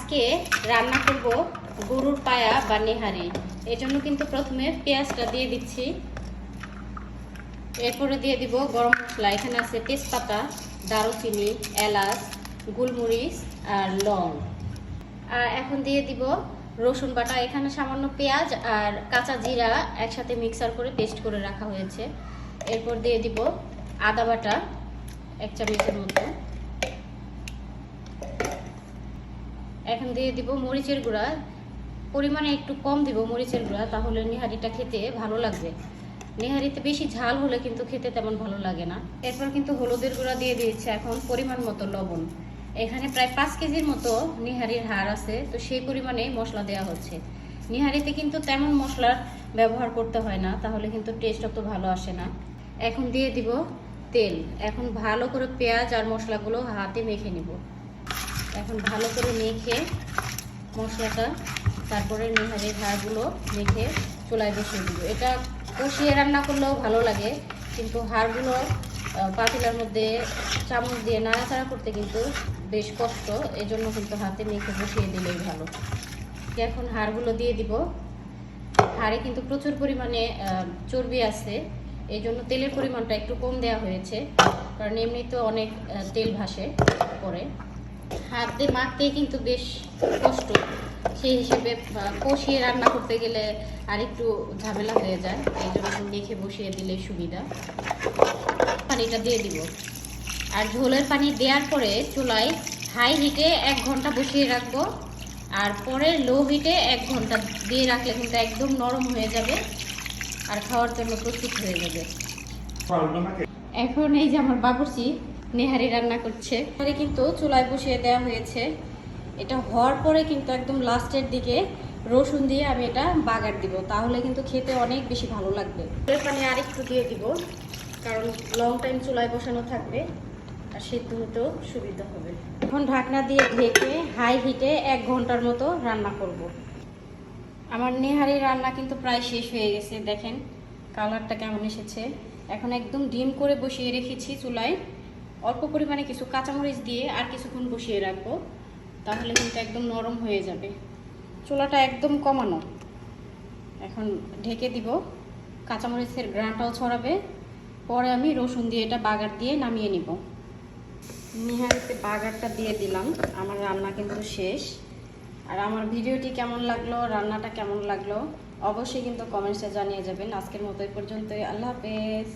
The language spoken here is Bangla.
আজকে রান্না করব গরুর পায়া বা নেহারি। এই জন্য কিন্তু প্রথমে পেঁয়াজটা দিয়ে দিচ্ছি, এরপরে দিয়ে দিব গরম মশলা। এখানে আছে তেজপাতা, দারুচিনি, এলাচ, গোলমরিচ আর লং। আর এখন দিয়ে দিব রসুন বাটা। এখানে সামান্য পেঁয়াজ আর কাঁচা জিরা একসাথে মিক্সার করে পেস্ট করে রাখা হয়েছে। এরপর দিয়ে দিব আদা বাটা 1 চামচের মতো। এখন দিয়ে দিব মরিচের গুঁড়া, পরিমাণে একটু কম দিব মরিচের গুঁড়া, তাহলে নেহারিটা খেতে ভালো লাগবে। নেহারিতে বেশি ঝাল হলে কিন্তু খেতে তেমন ভালো লাগে না। এরপর কিন্তু হলুদের গুঁড়া দিয়ে দিয়েছে, এখন পরিমাণ মতো লবণ। এখানে প্রায় 5 কেজির মতো নেহারির হাড় আছে, তো সেই পরিমাণে মশলা দেওয়া হচ্ছে। নেহারিতে কিন্তু তেমন মশলার ব্যবহার করতে হয় না, তাহলে কিন্তু টেস্ট অত ভালো আসে না। এখন দিয়ে দিব তেল। এখন ভালো করে পেঁয়াজ আর মশলাগুলো হাতে মেখে নিব। এখন ভালো করে মেখে মশলাটা, তারপরে নেহারির হাড়গুলো মেখে চুলায় বসিয়ে দিব। এটা কষিয়ে রান্না করলেও ভালো লাগে, কিন্তু হাড়গুলো পাতিলার মধ্যে চামচ দিয়ে নাড়াচাড়া করতে কিন্তু বেশ কষ্ট, এই জন্য কিন্তু হাতে মেখে বসিয়ে দিলেই ভালো। এখন হাড়গুলো দিয়ে দিব। হাড়ে কিন্তু প্রচুর পরিমাণে চর্বি আছে, এই জন্য তেলের পরিমাণটা একটু কম দেওয়া হয়েছে, কারণ এমনিতেও অনেক তেল ভাসে পরে। হাত দিয়ে মাখতেই কিন্তু বেশ কষ্ট, সেই হিসেবে কষিয়ে রান্না করতে গেলে আর একটু ঝামেলা হয়ে যায়, এই জন্য মেখে বসিয়ে দিলে সুবিধা। পানিটা দিয়ে দিব, আর ঝোলের পানি দেওয়ার পরে চুলায় হাই হিটে 1 ঘন্টা বসিয়ে রাখবো, আর পরে লো হিটে 1 ঘন্টা দিয়ে রাখলে কিন্তু একদম নরম হয়ে যাবে আর খাওয়ার জন্য প্রস্তুত হয়ে যাবে। এখন এই যে আমার বাবুর্চি নেহারি রান্না করছে। নেহারি কিন্তু চুলায় বসিয়ে দেওয়া হয়েছে। এটা হওয়ার পরে কিন্তু একদম লাস্টের দিকে রসুন দিয়ে আমি এটা বাগার দিব, তাহলে কিন্তু খেতে অনেক বেশি ভালো লাগবে। ঝোলের পানি আরেকটু দিয়ে দিব, কারণ লং টাইম চুলায় বসানো থাকবে আর সিদ্ধ হতেও সুবিধা হবে। এখন ঢাকনা দিয়ে ঢেকে হাই হিটে 1 ঘন্টার মতো রান্না করব। আমার নেহারি রান্না কিন্তু প্রায় শেষ হয়ে গেছে, দেখেন কালারটা কেমন এসেছে। এখন একদম ডিম করে বসিয়ে রেখেছি চুলায়, অল্প পরিমাণে কিছু কাঁচামরিচ দিয়ে আর কিছুক্ষণ বসিয়ে রাখবো, তাহলে কিন্তু একদম নরম হয়ে যাবে। চুলাটা একদম কমানো। এখন ঢেকে দিব, কাঁচামরিচের গ্রানটাও ছড়াবে, পরে আমি রসুন দিয়ে এটা বাগার দিয়ে নামিয়ে নিব। নেহারিতে বাগারটা দিয়ে দিলাম। আমার রান্না কিন্তু শেষ। আর আমার ভিডিওটি কেমন লাগলো, রান্নাটা কেমন লাগলো অবশ্যই কিন্তু কমেন্টসে জানিয়ে যাবেন। আজকের মতো এই পর্যন্তই। আল্লাহ হাফেজ।